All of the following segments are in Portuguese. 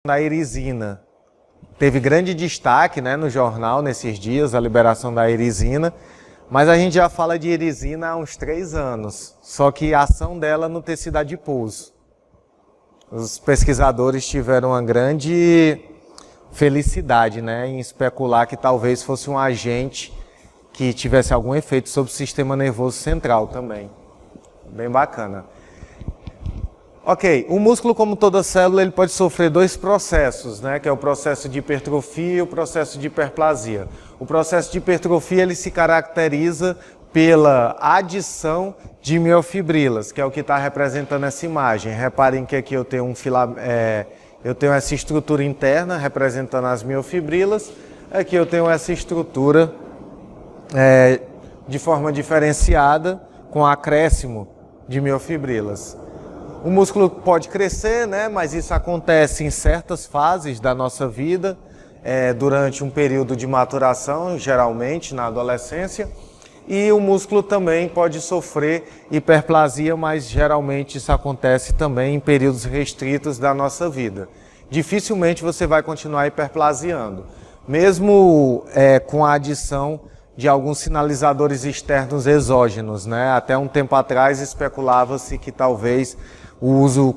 Da erisina. Teve grande destaque, né, no jornal nesses dias, a liberação da erisina, mas a gente já fala de erisina há uns 3 anos, só que a ação dela no tecido adiposo. Os pesquisadores tiveram uma grande felicidade, né, em especular que talvez fosse um agente que tivesse algum efeito sobre o sistema nervoso central também. Bem bacana. Ok, o músculo, como toda célula, ele pode sofrer 2 processos, né, que é o processo de hipertrofia e o processo de hiperplasia. O processo de hipertrofia ele se caracteriza pela adição de miofibrilas, que é o que está representando essa imagem. Reparem que aqui eu tenho eu tenho essa estrutura interna representando as miofibrilas, aqui eu tenho essa estrutura de forma diferenciada com acréscimo de miofibrilas. O músculo pode crescer, né, mas isso acontece em certas fases da nossa vida, durante um período de maturação, geralmente na adolescência, e o músculo também pode sofrer hiperplasia, mas geralmente isso acontece também em períodos restritos da nossa vida. Dificilmente você vai continuar hiperplasiando, mesmo com a adição de alguns sinalizadores externos exógenos, né? Até um tempo atrás especulava-se que talvez o uso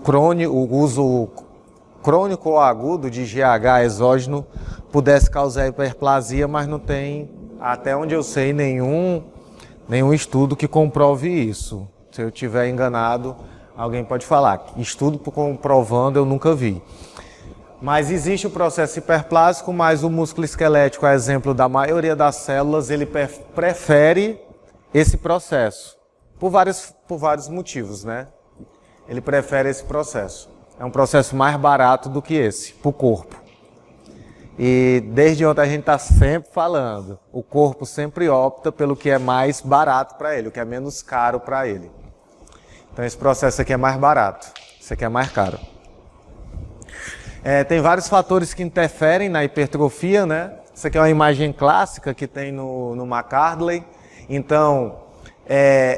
crônico ou agudo de GH exógeno pudesse causar hiperplasia, mas não tem, até onde eu sei, nenhum estudo que comprove isso. Se eu estiver enganado, alguém pode falar. Estudo comprovando eu nunca vi. Mas existe o processo hiperplásico, mas o músculo esquelético, a exemplo da maioria das células, ele prefere esse processo, por vários motivos, né? Ele prefere esse processo. É um processo mais barato do que esse, para o corpo. E desde ontem a gente está sempre falando, o corpo sempre opta pelo que é mais barato para ele, o que é menos caro para ele. Então esse processo aqui é mais barato, esse aqui é mais caro. Tem vários fatores que interferem na hipertrofia, né? Essa aqui é uma imagem clássica que tem no McArdley. Então,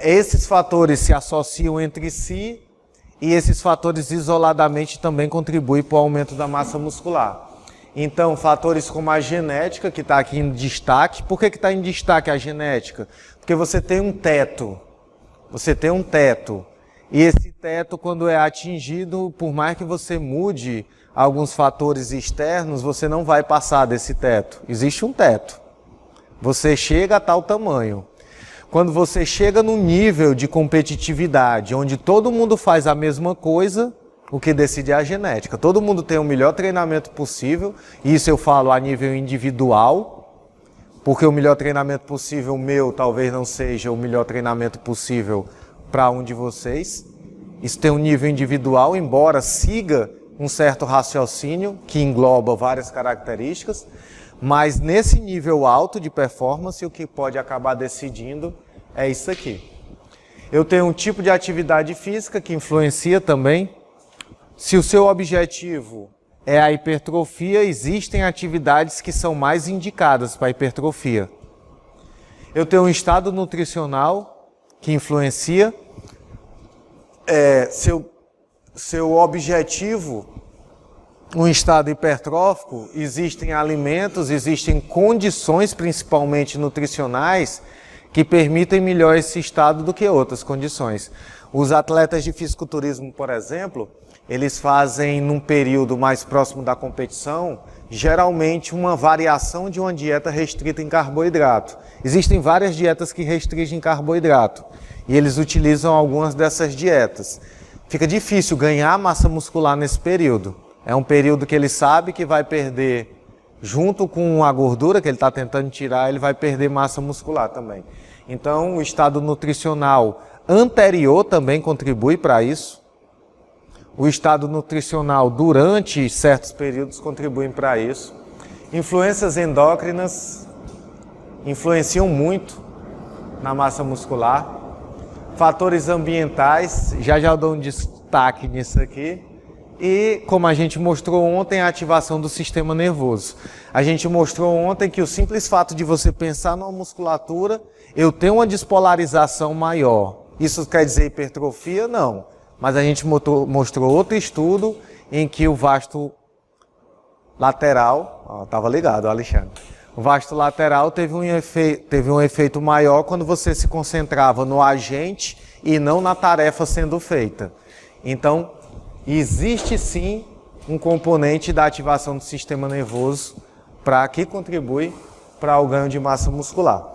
esses fatores se associam entre si e esses fatores isoladamente também contribuem para o aumento da massa muscular. Então, fatores como a genética, que está aqui em destaque. Por que está em destaque a genética? Porque você tem um teto. Você tem um teto. E esse teto, quando é atingido, por mais que você mude alguns fatores externos, você não vai passar desse teto. Existe um teto. Você chega a tal tamanho. Quando você chega num nível de competitividade, onde todo mundo faz a mesma coisa, o que decide é a genética. Todo mundo tem o melhor treinamento possível, isso eu falo a nível individual, porque o melhor treinamento possível meu talvez não seja o melhor treinamento possível para um de vocês. Isso tem um nível individual, embora siga um certo raciocínio que engloba várias características, mas nesse nível alto de performance o que pode acabar decidindo é isso aqui. Eu tenho um tipo de atividade física que influencia também. Se o seu objetivo é a hipertrofia, existem atividades que são mais indicadas para a hipertrofia. Eu tenho um estado nutricional que influencia. Seu objetivo, um estado hipertrófico, existem alimentos, existem condições, principalmente nutricionais, que permitem melhor esse estado do que outras condições. Os atletas de fisiculturismo, por exemplo, eles fazem num período mais próximo da competição, geralmente uma variação de uma dieta restrita em carboidrato. Existem várias dietas que restringem carboidrato e eles utilizam algumas dessas dietas. Fica difícil ganhar massa muscular nesse período. É um período que ele sabe que vai perder, junto com a gordura que ele está tentando tirar, ele vai perder massa muscular também. Então, o estado nutricional anterior também contribui para isso. O estado nutricional durante certos períodos contribuem para isso. Influências endócrinas influenciam muito na massa muscular. Fatores ambientais, já dou um destaque nisso aqui. E, como a gente mostrou ontem, a ativação do sistema nervoso. A gente mostrou ontem que o simples fato de você pensar numa musculatura, eu tenho uma despolarização maior. Isso quer dizer hipertrofia? Não. Mas a gente mostrou outro estudo em que o vasto lateral, estava ligado, Alexandre. O vasto lateral teve um efeito maior quando você se concentrava no agente e não na tarefa sendo feita. Então, existe sim um componente da ativação do sistema nervoso que contribui para o ganho de massa muscular.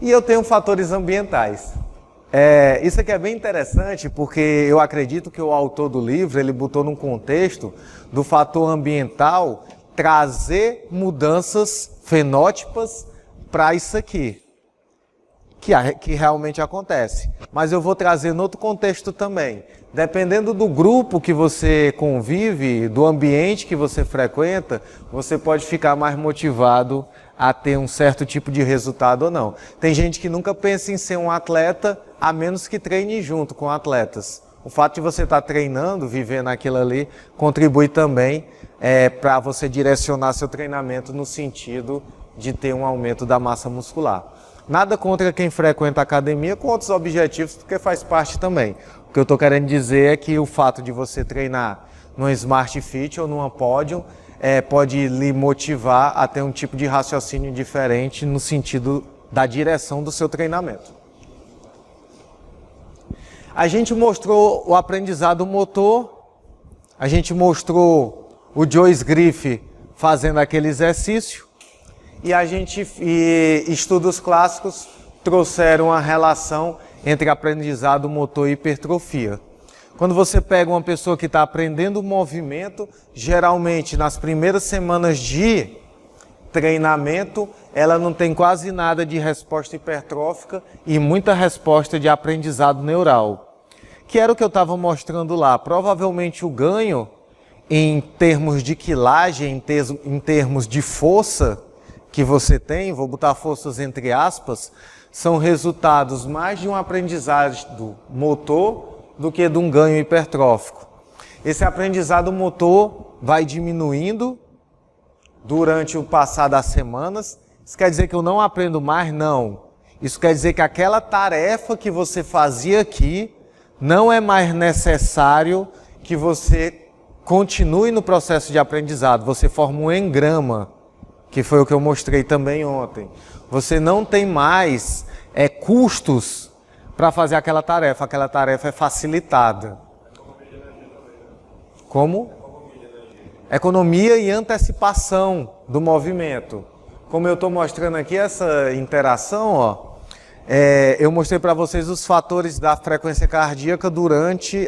E eu tenho fatores ambientais. Isso aqui é bem interessante porque eu acredito que o autor do livro ele botou num contexto do fator ambiental trazer mudanças fenótipas para isso aqui, que realmente acontece. Mas eu vou trazer em outro contexto também. Dependendo do grupo que você convive, do ambiente que você frequenta, você pode ficar mais motivado a ter um certo tipo de resultado ou não. Tem gente que nunca pensa em ser um atleta, a menos que treine junto com atletas. O fato de você estar treinando, vivendo aquilo ali, contribui também para você direcionar seu treinamento no sentido de ter um aumento da massa muscular. Nada contra quem frequenta a academia com outros objetivos, porque faz parte também. O que eu estou querendo dizer é que o fato de você treinar numa Smart Fit ou numa Podium pode lhe motivar a ter um tipo de raciocínio diferente no sentido da direção do seu treinamento. A gente mostrou o aprendizado motor, a gente mostrou o Joyce Griff fazendo aquele exercício e estudos clássicos trouxeram a relação entre aprendizado motor e hipertrofia. Quando você pega uma pessoa que está aprendendo o movimento, geralmente nas primeiras semanas de treinamento, ela não tem quase nada de resposta hipertrófica e muita resposta de aprendizado neural. Que era o que eu estava mostrando lá. Provavelmente o ganho em termos de quilagem, em termos de força que você tem, vou botar forças entre aspas, são resultados mais de um aprendizado motor do que de um ganho hipertrófico. Esse aprendizado motor vai diminuindo durante o passar das semanas. Isso quer dizer que eu não aprendo mais? Não. Isso quer dizer que aquela tarefa que você fazia aqui não é mais necessário que você continue no processo de aprendizado. Você forma um engrama, que foi o que eu mostrei também ontem. Você não tem mais custos para fazer aquela tarefa é facilitada. Como? Economia e antecipação do movimento. Como eu estou mostrando aqui essa interação, ó, eu mostrei para vocês os fatores da frequência cardíaca durante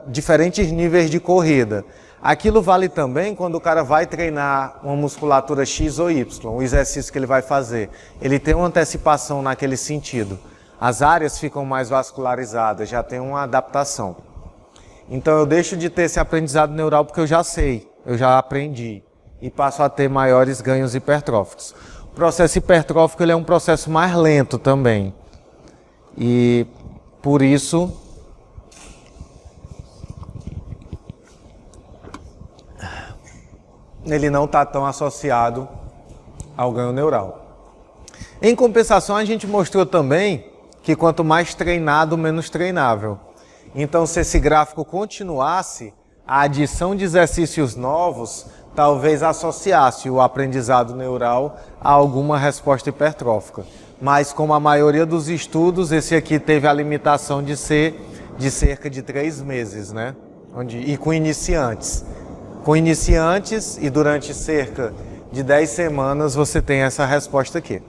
diferentes níveis de corrida. Aquilo vale também quando o cara vai treinar uma musculatura X ou Y, o exercício que ele vai fazer. Ele tem uma antecipação naquele sentido. As áreas ficam mais vascularizadas, já tem uma adaptação. Então eu deixo de ter esse aprendizado neural porque eu já sei, eu já aprendi e passo a ter maiores ganhos hipertróficos. O processo hipertrófico ele é um processo mais lento também. E por isso ele não está tão associado ao ganho neural. Em compensação, a gente mostrou também que quanto mais treinado, menos treinável. Então, se esse gráfico continuasse, a adição de exercícios novos talvez associasse o aprendizado neural a alguma resposta hipertrófica. Mas, como a maioria dos estudos, esse aqui teve a limitação de ser de cerca de 3 meses, né? E com iniciantes. Com iniciantes e durante cerca de 10 semanas você tem essa resposta aqui.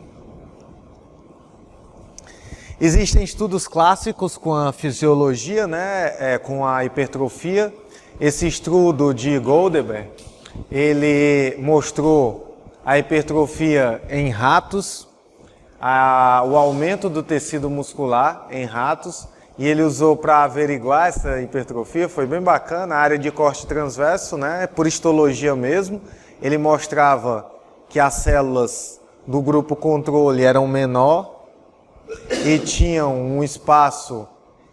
Existem estudos clássicos com a fisiologia, né, com a hipertrofia. Esse estudo de Goldberg, ele mostrou a hipertrofia em ratos, o aumento do tecido muscular em ratos, e ele usou para averiguar essa hipertrofia, foi bem bacana, a área de corte transverso, né, por histologia mesmo. Ele mostrava que as células do grupo controle eram menor e tinham um espaço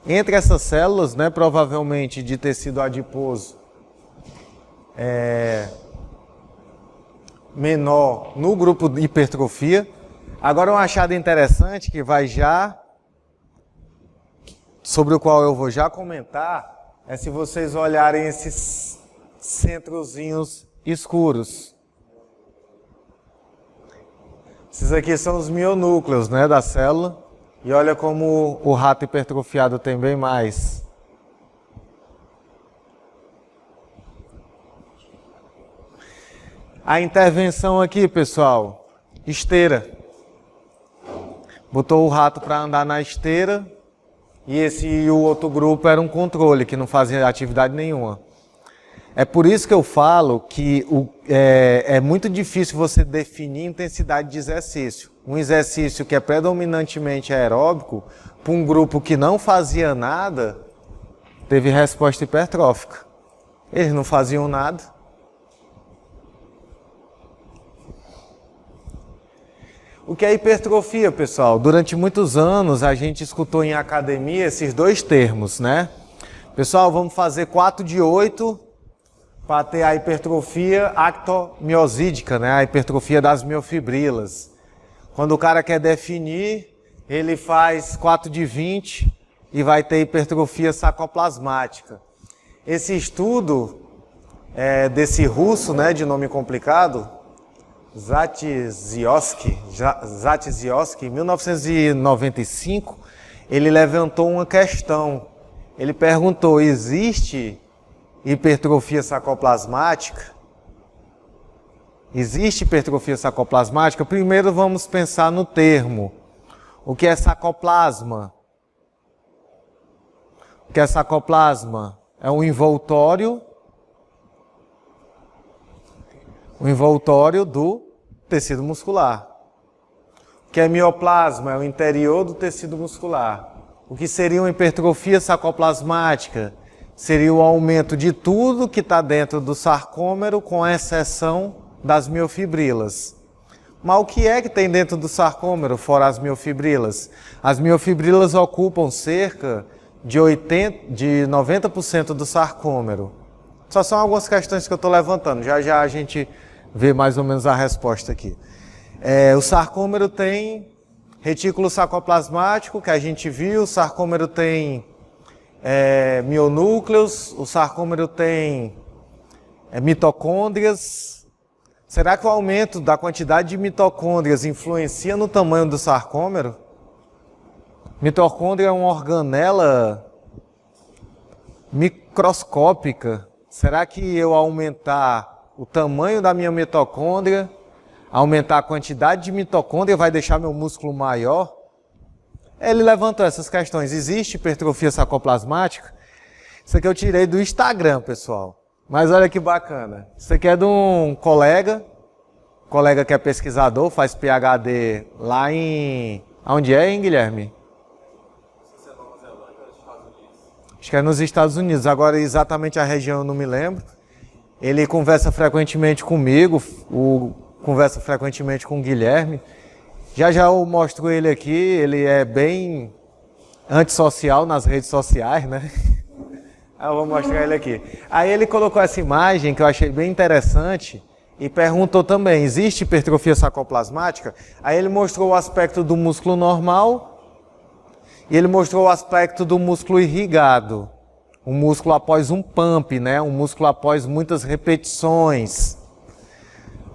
entre essas células, né, provavelmente de tecido adiposo, menor no grupo de hipertrofia. Agora um achado interessante que vai já, sobre o qual eu vou já comentar, é se vocês olharem centrozinhos escuros. Esses aqui são os mionúcleos, né, da célula. E olha como o rato hipertrofiado tem bem mais. A intervenção aqui, pessoal, esteira. Botou o rato para andar na esteira e o outro grupo era um controle, que não fazia atividade nenhuma. É por isso que eu falo que é muito difícil você definir intensidade de exercício. Um exercício que é predominantemente aeróbico, para um grupo que não fazia nada, teve resposta hipertrófica. Eles não faziam nada. O que é hipertrofia, pessoal? Durante muitos anos a gente escutou em academia esses dois termos, né? Pessoal, vamos fazer 4 de 8 para ter a hipertrofia actomiosídica, né? A hipertrofia das miofibrilas. Quando o cara quer definir, ele faz 4 de 20 e vai ter hipertrofia sarcoplasmática. Esse estudo desse russo, né, de nome complicado, Zatsiorsky, em 1995, ele levantou uma questão. Ele perguntou: existe hipertrofia sarcoplasmática? Existe hipertrofia sarcoplasmática? Primeiro vamos pensar no termo. O que é sarcoplasma? O que é sarcoplasma? É um envoltório do tecido muscular. O que é mioplasma? É o interior do tecido muscular. O que seria uma hipertrofia sarcoplasmática? Seria o aumento de tudo que está dentro do sarcômero, com exceção das miofibrilas. Mas o que é que tem dentro do sarcômero, fora as miofibrilas? As miofibrilas ocupam cerca de 90% do sarcômero. Só são algumas questões que eu estou levantando. Já já a gente vê mais ou menos a resposta aqui. O sarcômero tem retículo sarcoplasmático, que a gente viu. O sarcômero tem mionúcleos. O sarcômero tem mitocôndrias. Será que o aumento da quantidade de mitocôndrias influencia no tamanho do sarcômero? Mitocôndria é uma organela microscópica. Será que eu aumentar o tamanho da minha mitocôndria, aumentar a quantidade de mitocôndria, vai deixar meu músculo maior? Ele levantou essas questões. Existe hipertrofia sarcoplasmática? Isso aqui eu tirei do Instagram, pessoal. Mas olha que bacana. Isso aqui é de um colega que é pesquisador, faz PhD lá em... Onde é, hein, Guilherme? Acho que é nos Estados Unidos. Agora, exatamente a região eu não me lembro. Ele conversa frequentemente comigo, conversa frequentemente com o Guilherme. Já já eu mostro ele aqui, ele é bem antissocial nas redes sociais, né? Eu vou mostrar ele aqui. Aí ele colocou essa imagem que eu achei bem interessante e perguntou também: existe hipertrofia sarcoplasmática? Aí ele mostrou o aspecto do músculo normal e ele mostrou o aspecto do músculo irrigado. Um músculo após um pump, né? Um músculo após muitas repetições.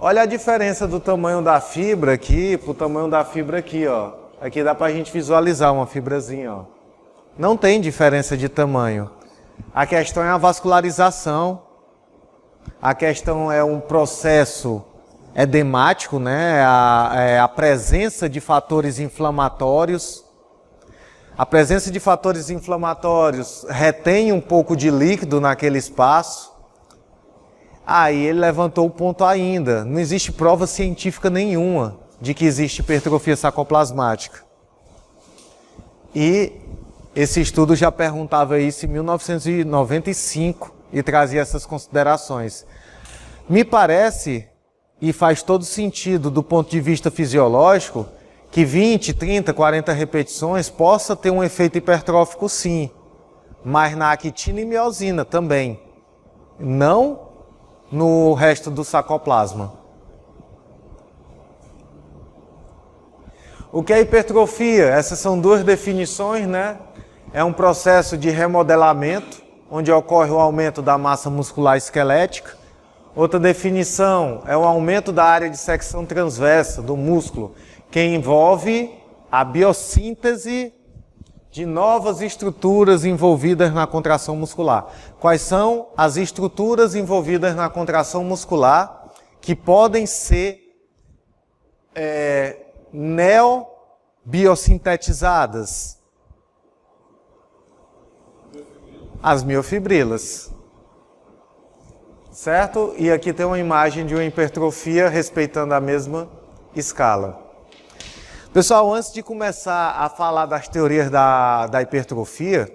Olha a diferença do tamanho da fibra aqui para o tamanho da fibra aqui, ó. Aqui dá para a gente visualizar uma fibrazinha, ó. Não tem diferença de tamanho. A questão é a vascularização. A questão é um processo edemático, né? A presença de fatores inflamatórios. A presença de fatores inflamatórios retém um pouco de líquido naquele espaço. Aí ele levantou o ponto ainda. Não existe prova científica nenhuma de que existe hipertrofia sarcoplasmática. E esse estudo já perguntava isso em 1995 e trazia essas considerações. Me parece, e faz todo sentido do ponto de vista fisiológico, que 20, 30, 40 repetições possa ter um efeito hipertrófico sim, mas na actina e miosina também, não no resto do sarcoplasma. O que é hipertrofia? Essas são duas definições, né? É um processo de remodelamento onde ocorre o aumento da massa muscular esquelética. Outra definição é o aumento da área de secção transversa do músculo, que envolve a biossíntese de novas estruturas envolvidas na contração muscular. Quais são as estruturas envolvidas na contração muscular que podem ser neobiosintetizadas? As miofibrilas. Certo? E aqui tem uma imagem de uma hipertrofia respeitando a mesma escala. Pessoal, antes de começar a falar das teorias da hipertrofia,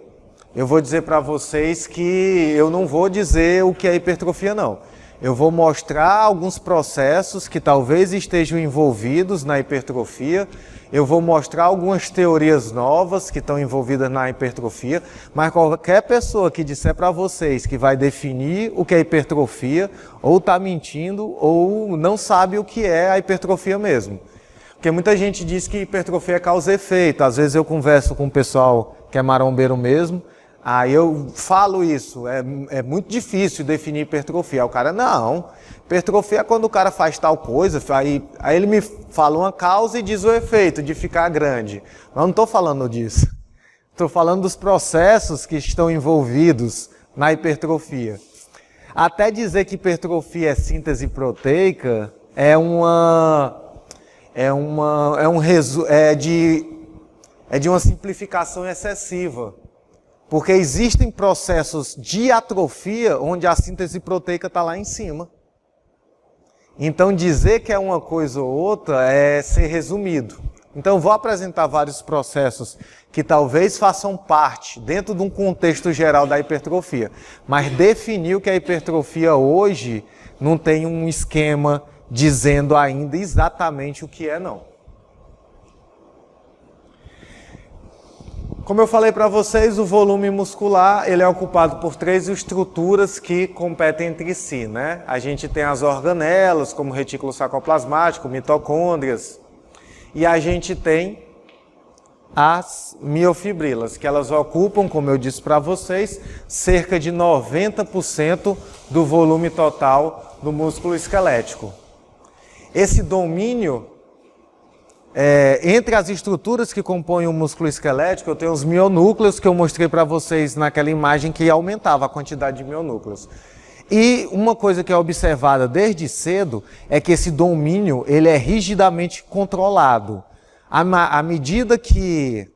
eu vou dizer para vocês que eu não vou dizer o que é hipertrofia, não. Eu vou mostrar alguns processos que talvez estejam envolvidos na hipertrofia. Eu vou mostrar algumas teorias novas que estão envolvidas na hipertrofia. Mas qualquer pessoa que disser para vocês que vai definir o que é hipertrofia, ou está mentindo, ou não sabe o que é a hipertrofia mesmo. Porque muita gente diz que hipertrofia é causa e efeito. Às vezes eu converso com o pessoal que é marombeiro mesmo, aí eu falo isso, é muito difícil definir hipertrofia. O cara, não, hipertrofia é quando o cara faz tal coisa, aí ele me fala uma causa e diz o efeito de ficar grande. Mas eu não estou falando disso. Estou falando dos processos que estão envolvidos na hipertrofia. Até dizer que hipertrofia é síntese proteica é de uma simplificação excessiva. Porque existem processos de atrofia onde a síntese proteica está lá em cima. Então dizer que é uma coisa ou outra é ser resumido. Então vou apresentar vários processos que talvez façam parte dentro de um contexto geral da hipertrofia. Mas definir o que é hipertrofia hoje não tem um esquema dizendo ainda exatamente o que é, não. Como eu falei para vocês, o volume muscular ele é ocupado por três estruturas que competem entre si, né? A gente tem as organelas, como retículo sarcoplasmático, mitocôndrias, e a gente tem as miofibrilas, que elas ocupam, como eu disse para vocês, cerca de 90% do volume total do músculo esquelético. Esse domínio entre as estruturas que compõem o músculo esquelético, eu tenho os mionúcleos que eu mostrei para vocês naquela imagem que aumentava a quantidade de mionúcleos. E uma coisa que é observada desde cedo é que esse domínio ele é rigidamente controlado. À medida que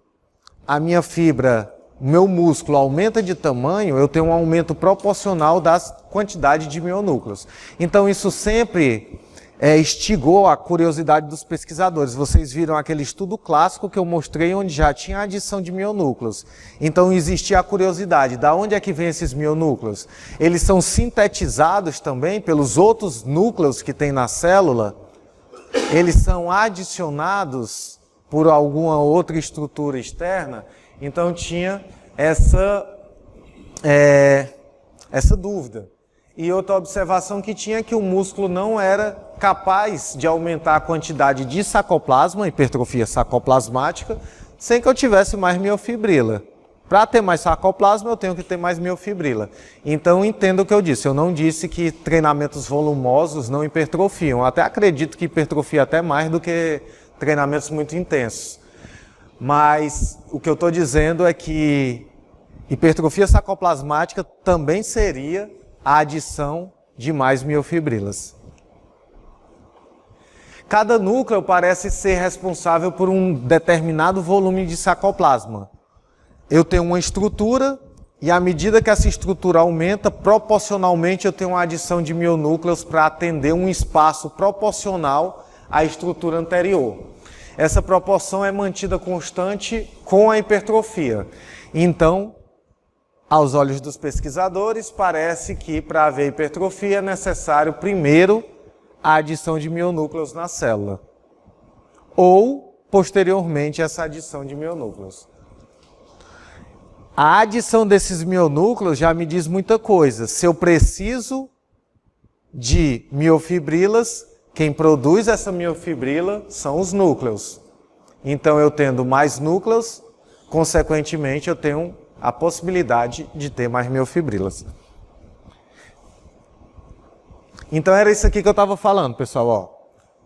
a minha fibra, o meu músculo aumenta de tamanho, eu tenho um aumento proporcional da quantidade de mionúcleos. Então isso sempre instigou a curiosidade dos pesquisadores. Vocês viram aquele estudo clássico que eu mostrei onde já tinha adição de mionúcleos. Então existia a curiosidade, da onde é que vem esses mionúcleos? Eles são sintetizados também pelos outros núcleos que tem na célula? Eles são adicionados por alguma outra estrutura externa? Então tinha essa dúvida. E outra observação que tinha é que o músculo não era capaz de aumentar a quantidade de sarcoplasma, hipertrofia sarcoplasmática, sem que eu tivesse mais miofibrila. Para ter mais sarcoplasma, eu tenho que ter mais miofibrila. Então, entenda o que eu disse. Eu não disse que treinamentos volumosos não hipertrofiam. Eu até acredito que hipertrofia até mais do que treinamentos muito intensos. Mas o que eu estou dizendo é que hipertrofia sarcoplasmática também seria a adição de mais miofibrilas. Cada núcleo parece ser responsável por um determinado volume de sarcoplasma. Eu tenho uma estrutura e à medida que essa estrutura aumenta, proporcionalmente eu tenho uma adição de mionúcleos para atender um espaço proporcional à estrutura anterior. Essa proporção é mantida constante com a hipertrofia. Então, aos olhos dos pesquisadores, parece que para haver hipertrofia é necessário primeiro a adição de mionúcleos na célula. Ou, posteriormente, essa adição de mionúcleos. A adição desses mionúcleos já me diz muita coisa. Se eu preciso de miofibrilas, quem produz essa miofibrila são os núcleos. Então, eu tendo mais núcleos, consequentemente, eu tenho a possibilidade de ter mais miofibrilas. Então era isso aqui que eu estava falando, pessoal. Ó.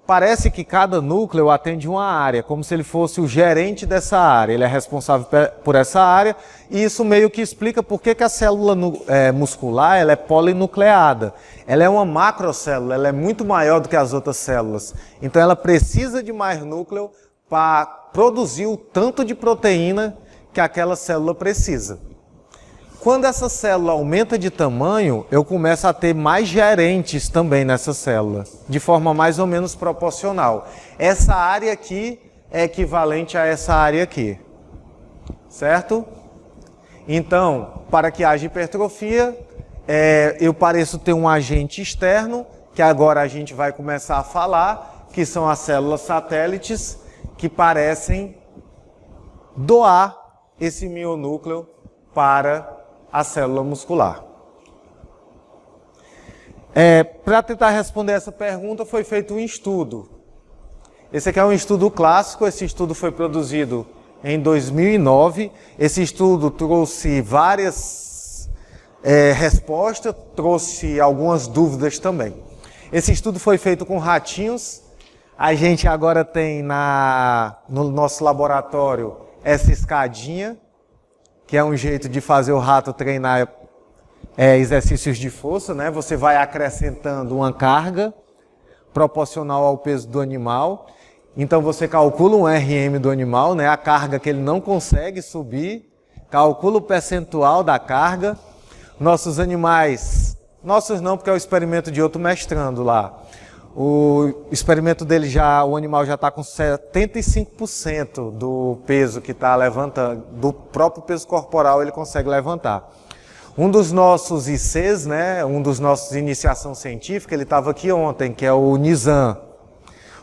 Parece que cada núcleo atende uma área, como se ele fosse o gerente dessa área. Ele é responsável por essa área e isso meio que explica por que a célula muscular ela é polinucleada. Ela é uma macrocélula, ela é muito maior do que as outras células. Então ela precisa de mais núcleo para produzir o tanto de proteína que aquela célula precisa. Quando essa célula aumenta de tamanho, eu começo a ter mais gerentes também nessa célula, de forma mais ou menos proporcional. Essa área aqui é equivalente a essa área aqui, certo? Então, para que haja hipertrofia, eu pareço ter um agente externo, que agora a gente vai começar a falar, que são as células satélites, que parecem doar esse mionúcleo para a célula muscular. Para tentar responder essa pergunta, foi feito um estudo. Esse aqui é um estudo clássico, esse estudo foi produzido em 2009. Esse estudo trouxe várias respostas, trouxe algumas dúvidas também. Esse estudo foi feito com ratinhos. A gente agora tem no nosso laboratório essa escadinha, que é um jeito de fazer o rato treinar exercícios de força, né? Você vai acrescentando uma carga proporcional ao peso do animal. Então você calcula um RM do animal, né? A carga que ele não consegue subir, calcula o percentual da carga. Nossos animais, nossos não, porque é o experimento de outro mestrando lá. O experimento dele o animal já está com 75% do peso que está levantando, do próprio peso corporal ele consegue levantar. Um dos nossos ICs, né, um dos nossos iniciação científica, ele estava aqui ontem, que é o Nizam.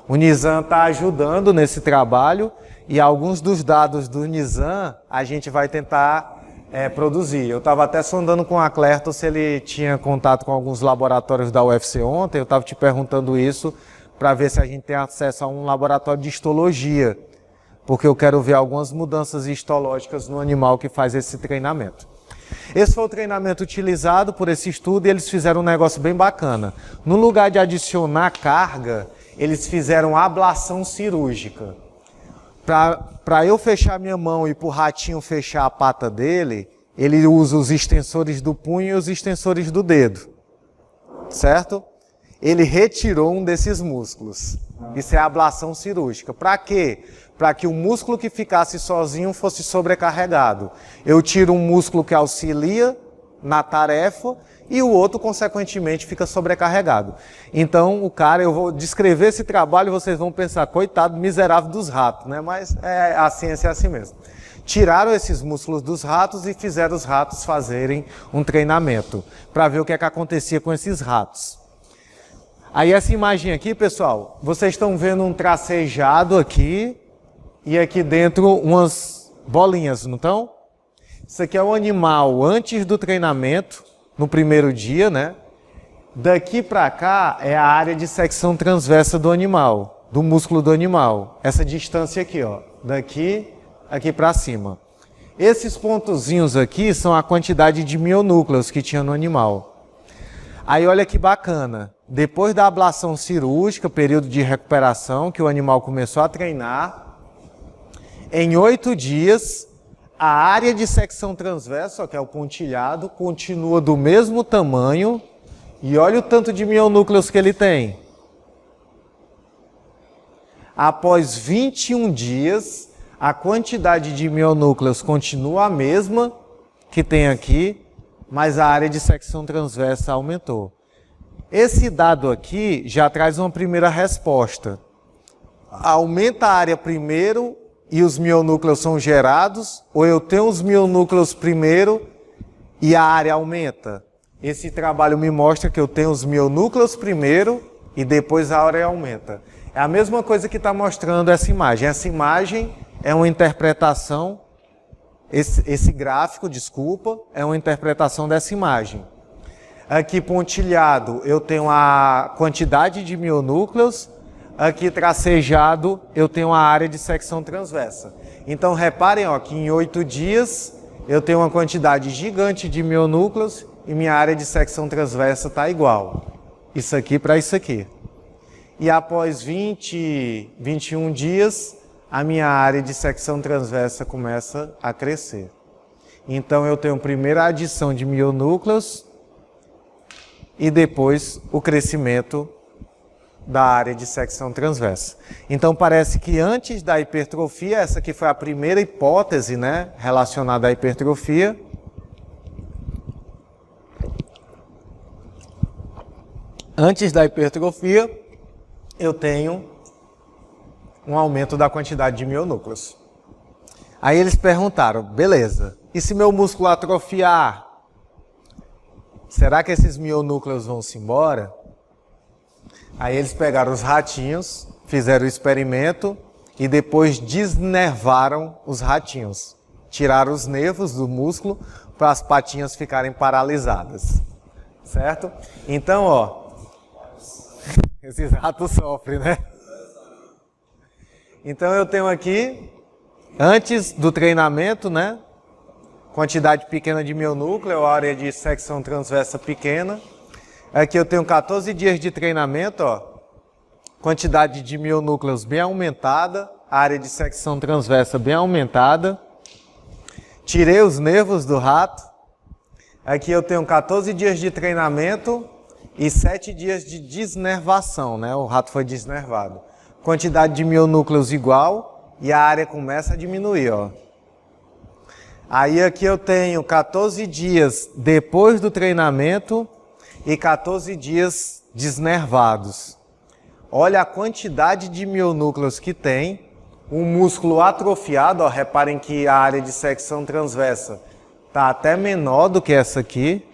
O Nizam está ajudando nesse trabalho e alguns dos dados do Nizam a gente vai tentar produzir. Eu estava até sondando com a Clerton se ele tinha contato com alguns laboratórios da UFC ontem, eu estava te perguntando isso para ver se a gente tem acesso a um laboratório de histologia, porque eu quero ver algumas mudanças histológicas no animal que faz esse treinamento. Esse foi o treinamento utilizado por esse estudo e eles fizeram um negócio bem bacana. No lugar de adicionar carga, eles fizeram ablação cirúrgica. Para eu fechar minha mão e para o ratinho fechar a pata dele, ele usa os extensores do punho e os extensores do dedo, certo? Ele retirou um desses músculos. Isso é ablação cirúrgica. Para quê? Para que o músculo que ficasse sozinho fosse sobrecarregado. Eu tiro um músculo que auxilia na tarefa e o outro, consequentemente, fica sobrecarregado. Então, eu vou descrever esse trabalho e vocês vão pensar, coitado, miserável dos ratos, né? Mas a ciência é assim mesmo. Tiraram esses músculos dos ratos e fizeram os ratos fazerem um treinamento, para ver o que é que acontecia com esses ratos. Aí essa imagem aqui, pessoal, vocês estão vendo um tracejado aqui e aqui dentro umas bolinhas, não estão? Isso aqui é o animal antes do treinamento, no primeiro dia, né? Daqui para cá é a área de secção transversa do animal, do músculo do animal. Essa distância aqui, ó, daqui aqui para cima. Esses pontozinhos aqui são a quantidade de mionúcleos que tinha no animal. Aí olha que bacana, depois da ablação cirúrgica, período de recuperação, que o animal começou a treinar, em 8 dias, a área de secção transversa, que é o pontilhado, continua do mesmo tamanho e olha o tanto de mionúcleos que ele tem. Após 21 dias, a quantidade de mionúcleos continua a mesma que tem aqui, mas a área de secção transversa aumentou. Esse dado aqui já traz uma primeira resposta. Aumenta a área primeiro e os mionúcleos são gerados, ou eu tenho os mionúcleos primeiro e a área aumenta? Esse trabalho me mostra que eu tenho os mionúcleos primeiro e depois a área aumenta. É a mesma coisa que está mostrando essa imagem. Essa imagem é uma interpretação, esse gráfico, desculpa, é uma interpretação dessa imagem. Aqui pontilhado eu tenho a quantidade de mionúcleos, aqui tracejado eu tenho a área de secção transversa. Então reparem ó, que em 8 dias eu tenho uma quantidade gigante de mionúcleos e minha área de secção transversa está igual. Isso aqui para isso aqui. E após 20, 21 dias, a minha área de secção transversa começa a crescer. Então eu tenho primeiro a adição de mionúcleos e depois o crescimento da área de secção transversa. Então parece que antes da hipertrofia, essa aqui foi a primeira hipótese, né, relacionada à hipertrofia. Antes da hipertrofia, eu tenho um aumento da quantidade de mionúcleos. Aí eles perguntaram, beleza, e se meu músculo atrofiar, será que esses mionúcleos vão se embora? Aí eles pegaram os ratinhos, fizeram o experimento e depois desnervaram os ratinhos. Tiraram os nervos do músculo para as patinhas ficarem paralisadas. Certo? Então, ó, esses ratos sofrem, né? Então eu tenho aqui, antes do treinamento, né? Quantidade pequena de mionúcleo, área de secção transversa pequena. Aqui eu tenho 14 dias de treinamento, ó. Quantidade de mionúcleos bem aumentada, área de secção transversa bem aumentada. Tirei os nervos do rato. Aqui eu tenho 14 dias de treinamento e 7 dias de desnervação, né? O rato foi desnervado. Quantidade de mionúcleos igual e a área começa a diminuir, ó. Aí aqui eu tenho 14 dias depois do treinamento e 14 dias desnervados. Olha a quantidade de mionúcleos que tem. Um músculo atrofiado, ó, reparem que a área de secção transversa está até menor do que essa aqui,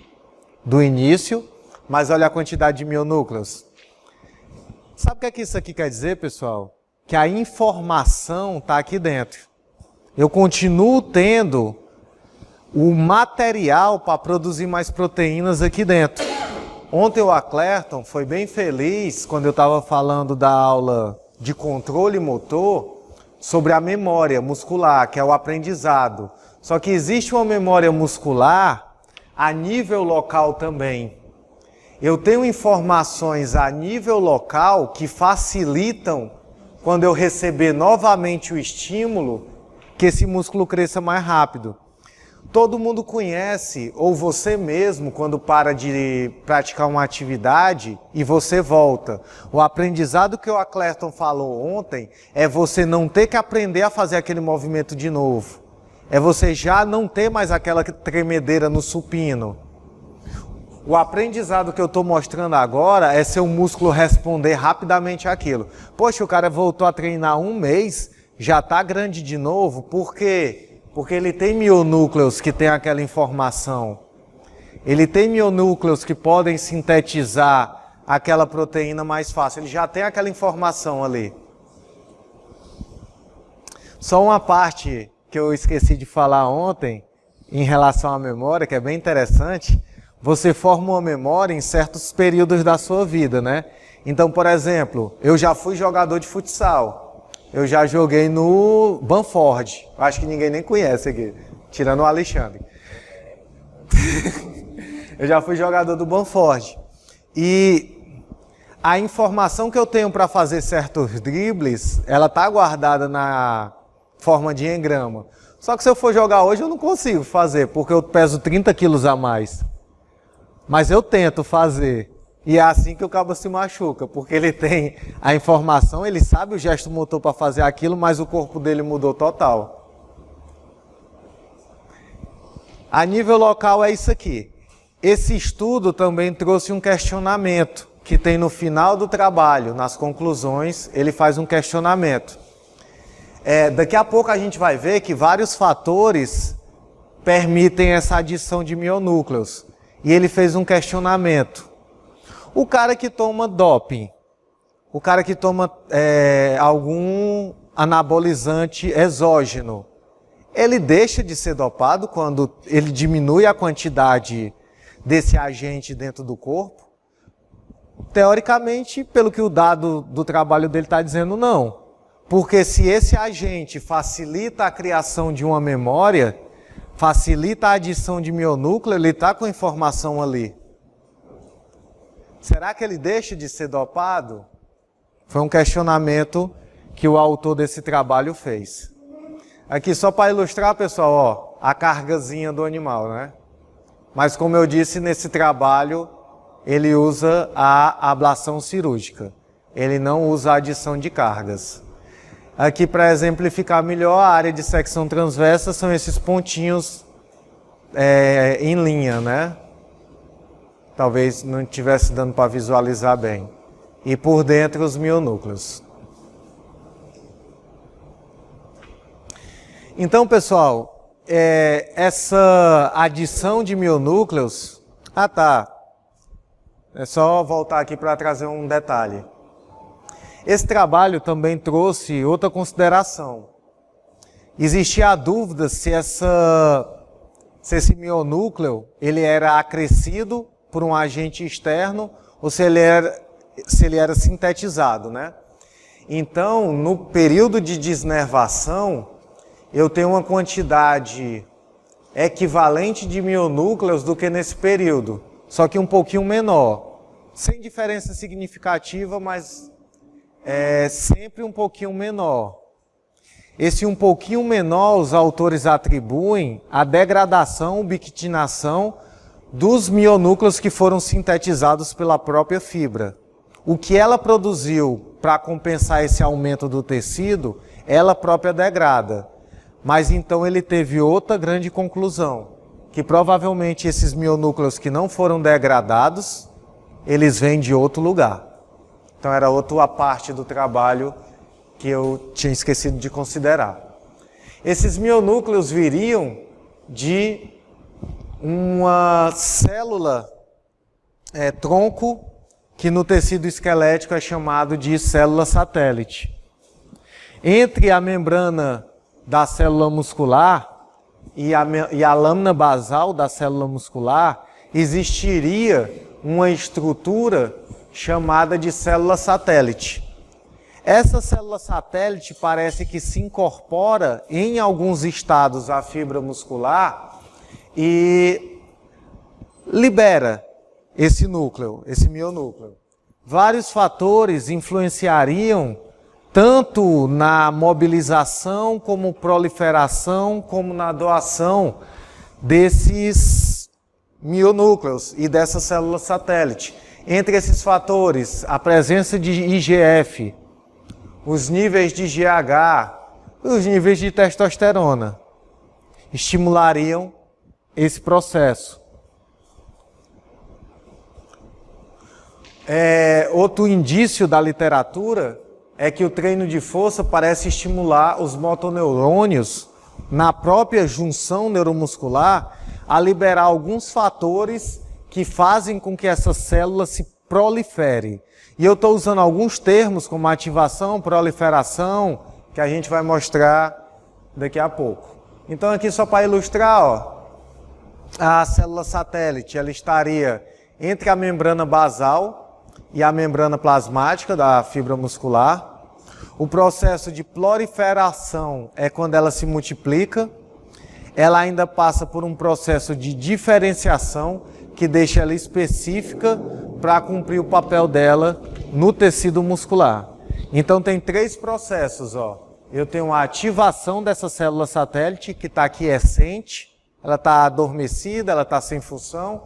do início, mas olha a quantidade de mionúcleos. Sabe o que isso aqui quer dizer, pessoal? Que a informação está aqui dentro. Eu continuo tendo o material para produzir mais proteínas aqui dentro. Ontem o Aclerton foi bem feliz quando eu estava falando da aula de controle motor sobre a memória muscular, que é o aprendizado. Só que existe uma memória muscular a nível local também. Eu tenho informações a nível local que facilitam, quando eu receber novamente o estímulo, que esse músculo cresça mais rápido. Todo mundo conhece, ou você mesmo, quando para de praticar uma atividade e você volta. O aprendizado que o Aclerton falou ontem é você não ter que aprender a fazer aquele movimento de novo. É você já não ter mais aquela tremedeira no supino. O aprendizado que eu estou mostrando agora é seu músculo responder rapidamente àquilo. Poxa, o cara voltou a treinar um mês, já está grande de novo, por quê? Porque ele tem mionúcleos que têm aquela informação. Ele tem mionúcleos que podem sintetizar aquela proteína mais fácil. Ele já tem aquela informação ali. Só uma parte que eu esqueci de falar ontem, em relação à memória, que é bem interessante. Você forma uma memória em certos períodos da sua vida, né? Então, por exemplo, eu já fui jogador de futsal. Eu já joguei no Banford. Acho que ninguém nem conhece aqui, tirando o Alexandre. Eu já fui jogador do Banford. E a informação que eu tenho para fazer certos dribles, ela está guardada na forma de engrama. Só que se eu for jogar hoje, eu não consigo fazer, porque eu peso 30 quilos a mais. Mas eu tento fazer. E é assim que o cabo se machuca, porque ele tem a informação, ele sabe o gesto motor para fazer aquilo, mas o corpo dele mudou total. A nível local é isso aqui. Esse estudo também trouxe um questionamento, que tem no final do trabalho, nas conclusões, ele faz um questionamento. Daqui a pouco a gente vai ver que vários fatores permitem essa adição de mionúcleos. E ele fez um questionamento. O cara que toma doping, o cara que toma algum anabolizante exógeno, ele deixa de ser dopado quando ele diminui a quantidade desse agente dentro do corpo? Teoricamente, pelo que o dado do trabalho dele está dizendo, não. Porque se esse agente facilita a criação de uma memória, facilita a adição de mionúcleo, ele está com a informação ali. Será que ele deixa de ser dopado? Foi um questionamento que o autor desse trabalho fez. Aqui só para ilustrar, pessoal, ó, a cargazinha do animal, né? Mas como eu disse, nesse trabalho ele usa a ablação cirúrgica. Ele não usa a adição de cargas. Aqui, para exemplificar melhor, a área de secção transversa são esses pontinhos em linha, né? Talvez não estivesse dando para visualizar bem. E por dentro os mionúcleos. Então, pessoal, essa adição de mionúcleos... Ah, tá. É só voltar aqui para trazer um detalhe. Esse trabalho também trouxe outra consideração. Existia a dúvida se esse mionúcleo ele era acrescido por um agente externo ou se ele era sintetizado, né? Então, no período de desnervação, eu tenho uma quantidade equivalente de mionúcleos do que nesse período, só que um pouquinho menor. Sem diferença significativa, mas sempre um pouquinho menor. Esse um pouquinho menor, os autores atribuem a degradação, ubiquitinação dos mionúcleos que foram sintetizados pela própria fibra. O que ela produziu para compensar esse aumento do tecido, ela própria degrada. Mas então ele teve outra grande conclusão, que provavelmente esses mionúcleos que não foram degradados, eles vêm de outro lugar. Então era outra parte do trabalho que eu tinha esquecido de considerar. Esses mionúcleos viriam de uma célula tronco, que no tecido esquelético é chamado de célula satélite. Entre a membrana da célula muscular e a lâmina basal da célula muscular, existiria uma estrutura chamada de célula satélite. Essa célula satélite parece que se incorpora em alguns estados à fibra muscular e libera esse núcleo, esse mionúcleo. Vários fatores influenciariam tanto na mobilização, como proliferação, como na doação desses mionúcleos e dessa célula satélite. Entre esses fatores, a presença de IGF, os níveis de GH, os níveis de testosterona, estimulariam esse processo. Outro indício da literatura é que o treino de força parece estimular os motoneurônios na própria junção neuromuscular a liberar alguns fatores que fazem com que essa célula se prolifere. E eu estou usando alguns termos como ativação, proliferação, que a gente vai mostrar daqui a pouco. Então aqui só para ilustrar, ó, a célula satélite ela estaria entre a membrana basal e a membrana plasmática da fibra muscular. O processo de proliferação é quando ela se multiplica. Ela ainda passa por um processo de diferenciação que deixa ela específica para cumprir o papel dela no tecido muscular. Então tem três processos, ó. Eu tenho a ativação dessa célula satélite que está quiescente, ela está adormecida, ela está sem função.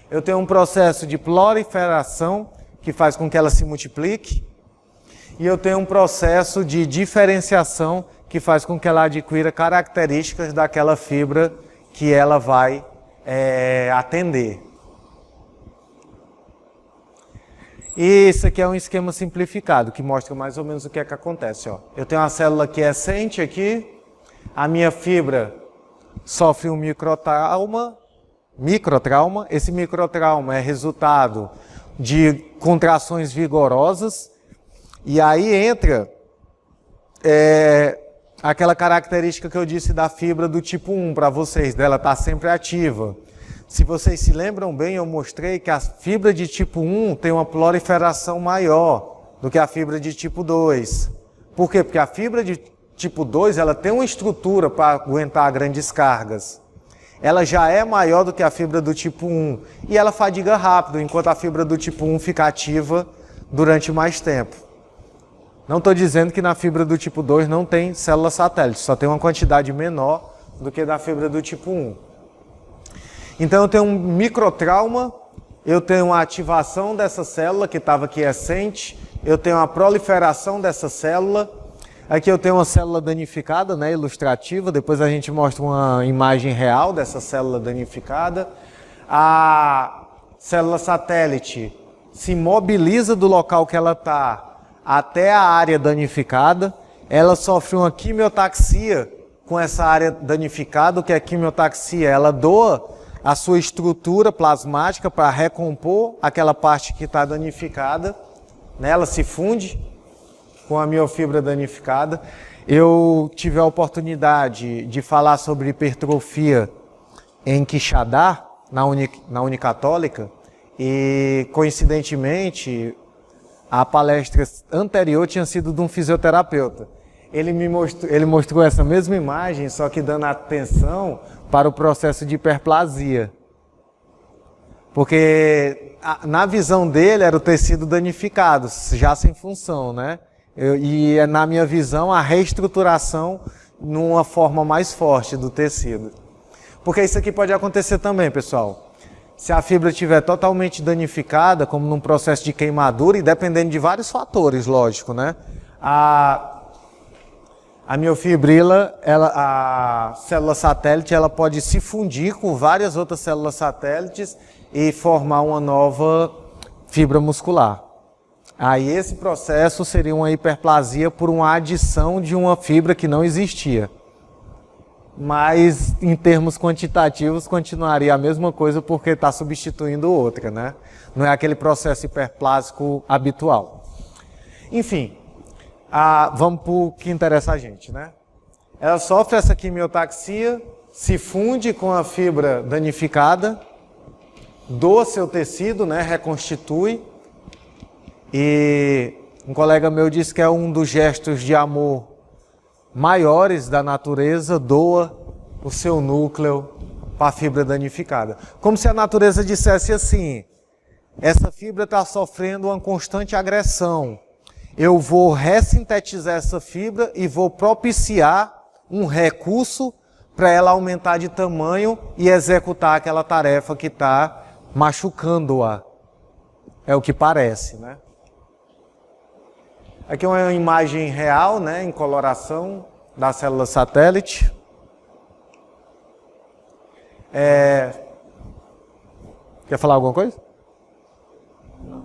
Eu tenho um processo de proliferação que faz com que ela se multiplique. E eu tenho um processo de diferenciação que faz com que ela adquira características daquela fibra que ela vai atender. E isso aqui é um esquema simplificado, que mostra mais ou menos o que é que acontece. Ó. Eu tenho uma célula quiescente aqui, a minha fibra sofre um microtrauma. Esse microtrauma é resultado de contrações vigorosas, e aí entra aquela característica que eu disse da fibra do tipo 1 para vocês, dela estar sempre ativa. Se vocês se lembram bem, eu mostrei que a fibra de tipo 1 tem uma proliferação maior do que a fibra de tipo 2. Por quê? Porque a fibra de tipo 2 ela tem uma estrutura para aguentar grandes cargas. ela já é maior do que a fibra do tipo 1 e ela fadiga rápido, enquanto a fibra do tipo 1 fica ativa durante mais tempo. Não estou dizendo que na fibra do tipo 2 não tem célula satélite, só tem uma quantidade menor do que na fibra do tipo 1. Então eu tenho um microtrauma, eu tenho uma ativação dessa célula que estava quiescente, eu tenho a proliferação dessa célula. Aqui eu tenho uma célula danificada, né, ilustrativa, depois a gente mostra uma imagem real dessa célula danificada. A célula satélite se mobiliza do local que ela está até a área danificada, ela sofre uma quimiotaxia com essa área danificada. O que é quimiotaxia? Ela doa a sua estrutura plasmática para recompor aquela parte que está danificada, né? Ela se funde com a miofibra danificada. Eu tive a oportunidade de falar sobre hipertrofia em Quixadá, na Unicatólica, e coincidentemente a palestra anterior tinha sido de um fisioterapeuta. Ele mostrou essa mesma imagem, só que dando atenção para o processo de hiperplasia. Porque na visão dele era o tecido danificado, já sem função, né? E na minha visão, a reestruturação numa forma mais forte do tecido. Porque isso aqui pode acontecer também, pessoal. Se a fibra estiver totalmente danificada, como num processo de queimadura, e dependendo de vários fatores, lógico, né? A miofibrila, a célula satélite, ela pode se fundir com várias outras células satélites e formar uma nova fibra muscular. Aí esse processo seria uma hiperplasia por uma adição de uma fibra que não existia. Mas em termos quantitativos continuaria a mesma coisa porque está substituindo outra, né? Não é aquele processo hiperplásico habitual. Enfim, vamos para o que interessa a gente, né? Ela sofre essa quimiotaxia, se funde com a fibra danificada, doa seu tecido, né? Reconstitui. E um colega meu disse que é um dos gestos de amor maiores da natureza, doa o seu núcleo para a fibra danificada. Como se a natureza dissesse assim: essa fibra está sofrendo uma constante agressão, eu vou ressintetizar essa fibra e vou propiciar um recurso para ela aumentar de tamanho e executar aquela tarefa que está machucando-a. É o que parece, né? Aqui é uma imagem real, né, em coloração da célula satélite. Quer falar alguma coisa? Não.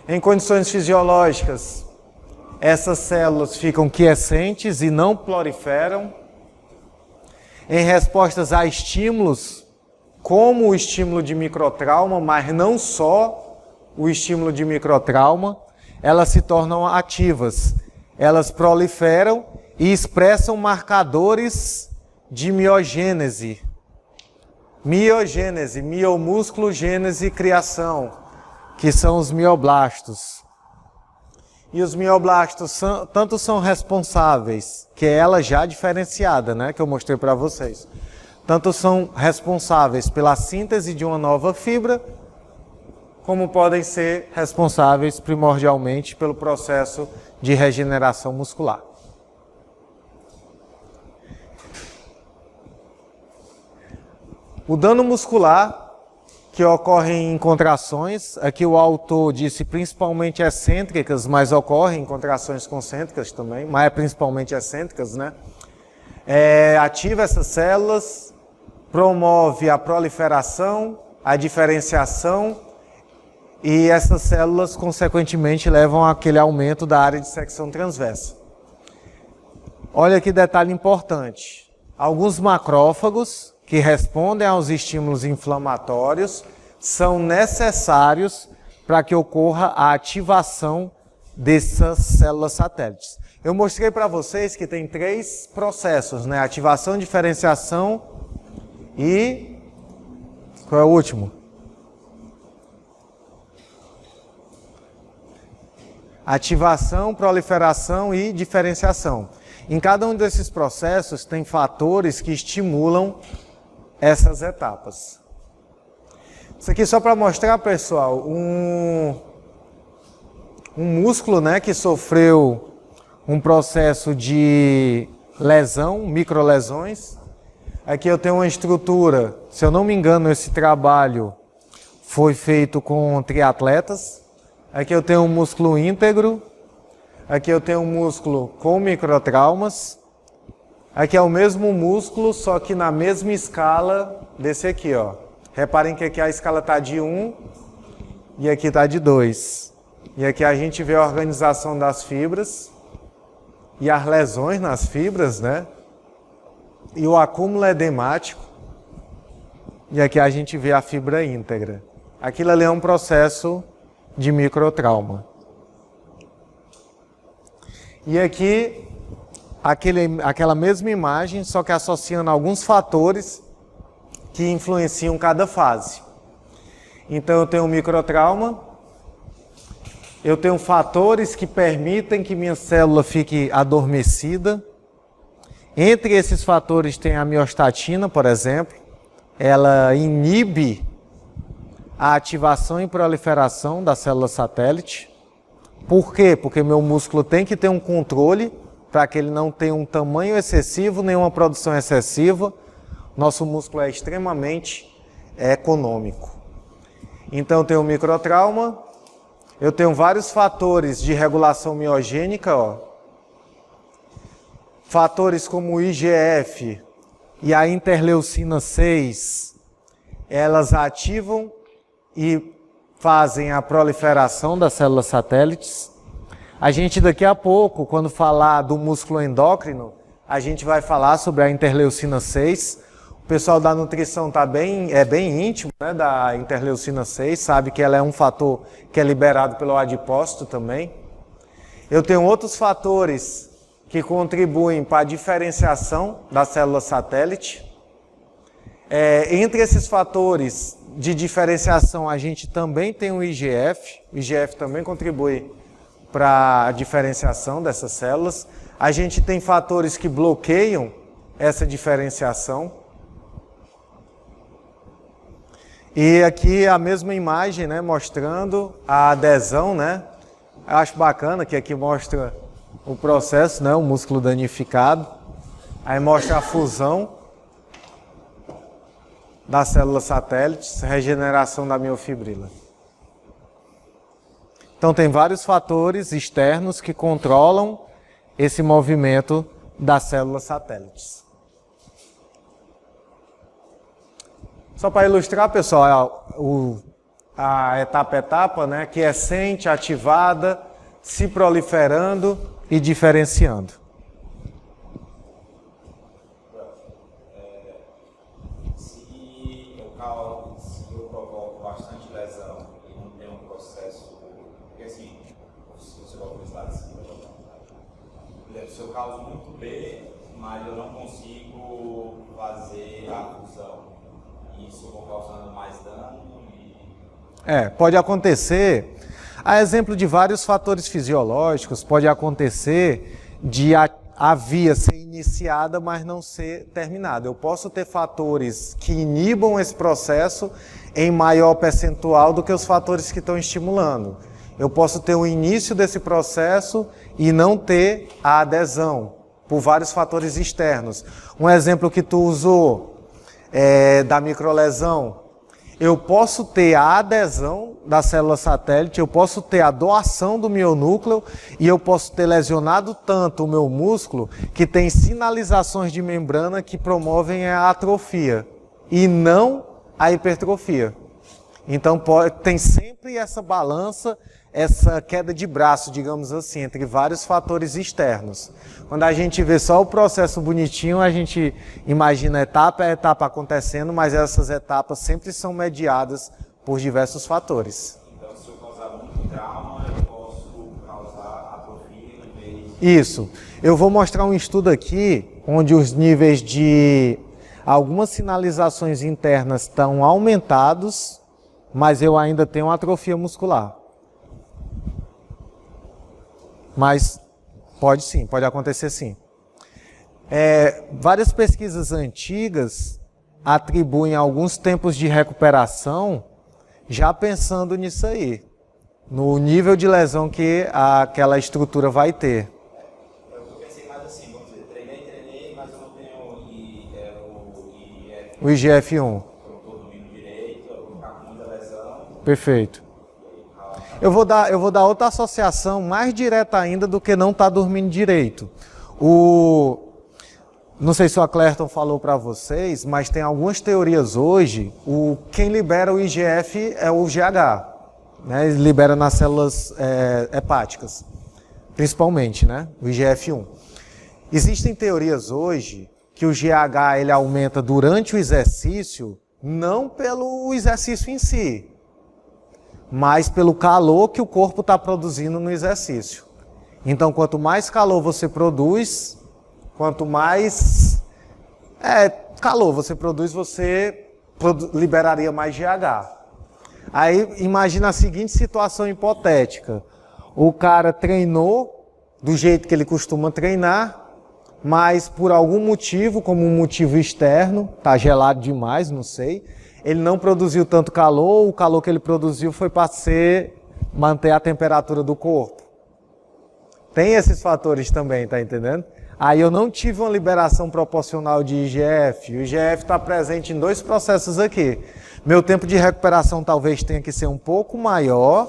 Em condições fisiológicas, essas células ficam quiescentes e não proliferam. Em respostas a estímulos, como o estímulo de microtrauma, mas não só o estímulo de microtrauma, elas se tornam ativas, elas proliferam e expressam marcadores de miogênese. Miogênese, miomúsculo, gênese e criação, que são os mioblastos. E os mioblastos tanto são responsáveis, que é ela já diferenciada, né, que eu mostrei para vocês, tanto são responsáveis pela síntese de uma nova fibra, como podem ser responsáveis primordialmente pelo processo de regeneração muscular. O dano muscular, que ocorre em contrações, aqui o autor disse principalmente excêntricas, mas ocorre em contrações concêntricas também, mas é principalmente excêntricas, né? Ativa essas células, promove a proliferação, a diferenciação, e essas células, consequentemente, levam àquele aumento da área de secção transversa. Olha que detalhe importante. Alguns macrófagos que respondem aos estímulos inflamatórios são necessários para que ocorra a ativação dessas células satélites. Eu mostrei para vocês que tem 3 processos, né? Ativação, diferenciação e... qual é o último? Ativação, proliferação e diferenciação. Em cada um desses processos tem fatores que estimulam essas etapas. Isso aqui só para mostrar, pessoal, um músculo, né, que sofreu um processo de lesão, microlesões. Aqui eu tenho uma estrutura, se eu não me engano, esse trabalho foi feito com triatletas. Aqui eu tenho um músculo íntegro. Aqui eu tenho um músculo com microtraumas. Aqui é o mesmo músculo, só que na mesma escala desse aqui, ó. Reparem que aqui a escala está de 1 e aqui está de 2. E aqui a gente vê a organização das fibras e as lesões nas fibras, né? E o acúmulo edemático. E aqui a gente vê a fibra íntegra. Aquilo ali é um processo de microtrauma. E aqui, aquela mesma imagem, só que associando alguns fatores que influenciam cada fase. Então eu tenho um microtrauma, eu tenho fatores que permitem que minha célula fique adormecida. Entre esses fatores tem a miostatina, por exemplo. Ela inibe a ativação e proliferação da célula satélite. Por quê? Porque meu músculo tem que ter um controle para que ele não tenha um tamanho excessivo, nem uma produção excessiva. Nosso músculo é extremamente econômico. Então eu tenho um microtrauma, eu tenho vários fatores de regulação miogênica, ó. Fatores como o IGF e a interleucina 6, elas ativam e fazem a proliferação das células satélites. A gente daqui a pouco, quando falar do músculo endócrino, a gente vai falar sobre a interleucina 6. O pessoal da nutrição é bem íntimo, né, da interleucina 6, sabe que ela é um fator que é liberado pelo adipócito também. Eu tenho outros fatores que contribuem para a diferenciação da célula satélite. Entre esses fatores de diferenciação, a gente também tem o IGF. O IGF também contribui para a diferenciação dessas células. A gente tem fatores que bloqueiam essa diferenciação. E aqui a mesma imagem, né, mostrando a adesão, né? Eu acho bacana que aqui mostra o processo, né, o músculo danificado. Aí mostra a fusão das células satélites, regeneração da miofibrila. Então tem vários fatores externos que controlam esse movimento das células satélites. Só para ilustrar, pessoal, a etapa, né, quiescente, ativada, se proliferando e diferenciando. Se eu provoco bastante lesão e não tem um processo, porque assim, se você coloca esse lado assim, por exemplo, se eu causo muito B, mas eu não consigo fazer a fusão, isso eu vou causando mais dano e... Pode acontecer, a exemplo de vários fatores fisiológicos, pode acontecer de a via ser iniciada, mas não ser terminada. Eu posso ter fatores que inibam esse processo em maior percentual do que os fatores que estão estimulando. Eu posso ter o início desse processo e não ter a adesão, por vários fatores externos. Um exemplo que tu usou da microlesão. Eu posso ter a adesão da célula satélite, eu posso ter a doação do mionúcleo e eu posso ter lesionado tanto o meu músculo que tem sinalizações de membrana que promovem a atrofia e não a hipertrofia. Então tem sempre essa balança, essa queda de braço, digamos assim, entre vários fatores externos. Quando a gente vê só o processo bonitinho, a gente imagina etapa a etapa acontecendo, mas essas etapas sempre são mediadas por diversos fatores. Então, se eu causar muito trauma, eu posso causar atrofia em vez de... Isso. Eu vou mostrar um estudo aqui, onde os níveis de algumas sinalizações internas estão aumentados, mas eu ainda tenho atrofia muscular. Mas pode sim, pode acontecer sim. Várias pesquisas antigas atribuem alguns tempos de recuperação já pensando nisso aí, no nível de lesão que aquela estrutura vai ter. Eu pensei mais assim, vamos dizer, treinei, mas eu não tenho O IGF-1. eu não estou dormindo direito, eu vou ficar com muita lesão. Perfeito. Eu vou dar outra associação mais direta ainda do que não estar dormindo direito. Não sei se o Clérton falou para vocês, mas tem algumas teorias hoje, quem libera o IGF é o GH, né? Ele libera nas células hepáticas, principalmente, né? O IGF-1. Existem teorias hoje que o GH ele aumenta durante o exercício, não pelo exercício em si, mas pelo calor que o corpo está produzindo no exercício. Então, quanto mais calor você produz, quanto mais calor você produz, você liberaria mais GH. Aí, imagina a seguinte situação hipotética. O cara treinou do jeito que ele costuma treinar, mas por algum motivo, como um motivo externo, tá gelado demais, não sei, ele não produziu tanto calor, o calor que ele produziu foi para manter a temperatura do corpo. Tem esses fatores também, tá entendendo? Aí eu não tive uma liberação proporcional de IGF. O IGF está presente em dois processos aqui. Meu tempo de recuperação talvez tenha que ser um pouco maior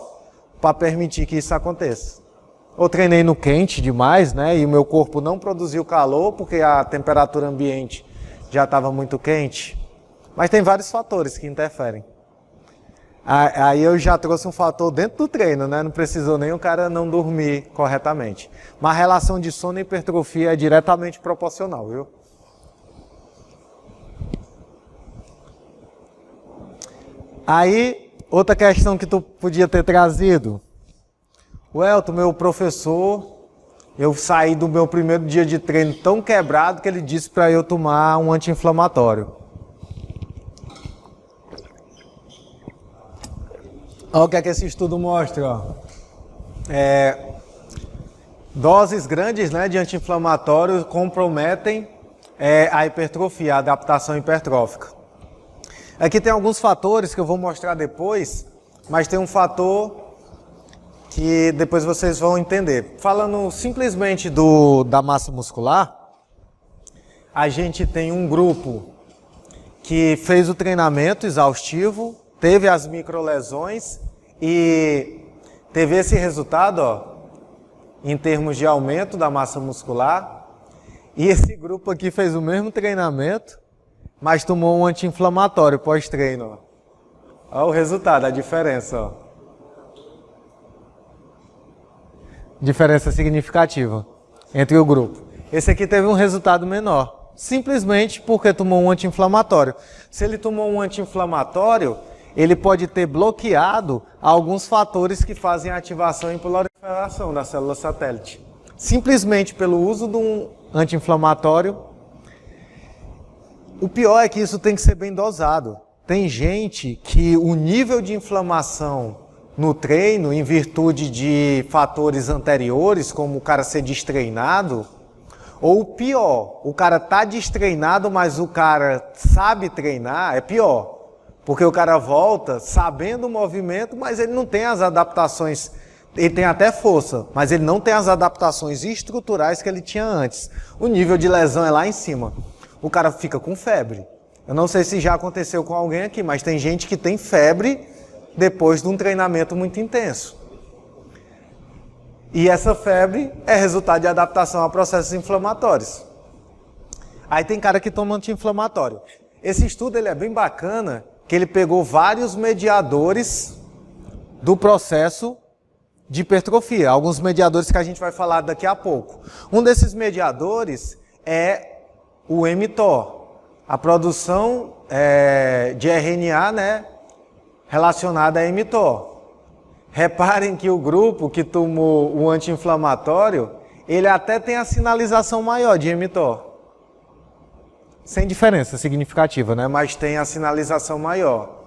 para permitir que isso aconteça. Ou treinei no quente demais, né? E o meu corpo não produziu calor porque a temperatura ambiente já estava muito quente. Mas tem vários fatores que interferem. Aí eu já trouxe um fator dentro do treino, né? Não precisou nem o cara não dormir corretamente. Mas a relação de sono e hipertrofia é diretamente proporcional, viu? Aí, outra questão que tu podia ter trazido. O Elton, meu professor, eu saí do meu primeiro dia de treino tão quebrado que ele disse para eu tomar um anti-inflamatório. Olha o que é que esse estudo mostra. Ó. Doses grandes, né, de anti-inflamatório comprometem a hipertrofia, a adaptação hipertrófica. Aqui tem alguns fatores que eu vou mostrar depois, mas tem um fator que depois vocês vão entender. Falando simplesmente da massa muscular, a gente tem um grupo que fez o treinamento exaustivo, teve as microlesões e teve esse resultado, ó, em termos de aumento da massa muscular. E esse grupo aqui fez o mesmo treinamento, mas tomou um anti-inflamatório pós-treino. Olha o resultado, a diferença. Ó. Diferença significativa entre o grupo. Esse aqui teve um resultado menor, simplesmente porque tomou um anti-inflamatório. Se ele tomou um anti-inflamatório, ele pode ter bloqueado alguns fatores que fazem a ativação e proliferação da célula satélite. Simplesmente pelo uso de um anti-inflamatório. O pior é que isso tem que ser bem dosado. Tem gente que o nível de inflamação no treino, em virtude de fatores anteriores, como o cara ser destreinado, ou pior, o cara tá destreinado, mas o cara sabe treinar, é pior. Porque o cara volta sabendo o movimento, mas ele não tem as adaptações, ele tem até força, mas ele não tem as adaptações estruturais que ele tinha antes. O nível de lesão é lá em cima. O cara fica com febre. Eu não sei se já aconteceu com alguém aqui, mas tem gente que tem febre depois de um treinamento muito intenso. E essa febre é resultado de adaptação a processos inflamatórios. Aí tem cara que toma anti-inflamatório. Esse estudo ele é bem bacana, que ele pegou vários mediadores do processo de hipertrofia, alguns mediadores que a gente vai falar daqui a pouco. Um desses mediadores é o mTOR, a produção de RNA, né, relacionada a mTOR. Reparem que o grupo que tomou o anti-inflamatório, ele até tem a sinalização maior de mTOR. Sem diferença significativa, né? Mas tem a sinalização maior.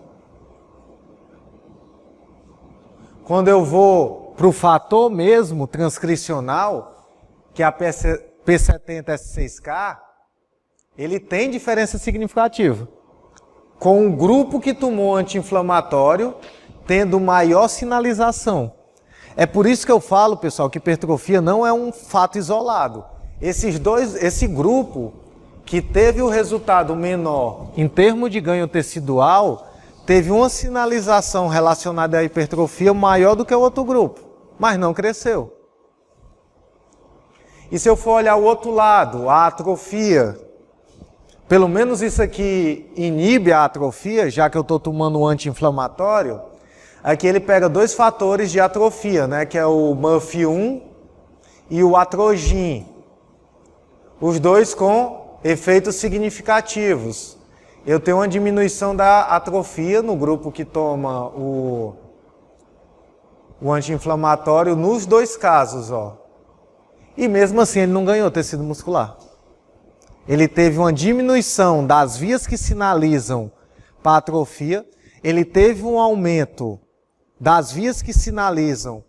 Quando eu vou para o fator mesmo transcricional, que é a P70S6K, ele tem diferença significativa. com o grupo que tomou anti-inflamatório tendo maior sinalização. É por isso que eu falo, pessoal, que hipertrofia não é um fato isolado. Esse grupo que teve o resultado menor em termos de ganho tecidual, teve uma sinalização relacionada à hipertrofia maior do que o outro grupo, mas não cresceu. E se eu for olhar o outro lado, a atrofia, pelo menos isso aqui inibe a atrofia, já que eu estou tomando um anti-inflamatório, aqui ele pega dois fatores de atrofia, né, que é o MUF1 e o atrogin, os dois com efeitos significativos. Eu tenho uma diminuição da atrofia no grupo que toma o anti-inflamatório nos dois casos, ó. E mesmo assim ele não ganhou tecido muscular. Ele teve uma diminuição das vias que sinalizam para a atrofia, ele teve um aumento das vias que sinalizam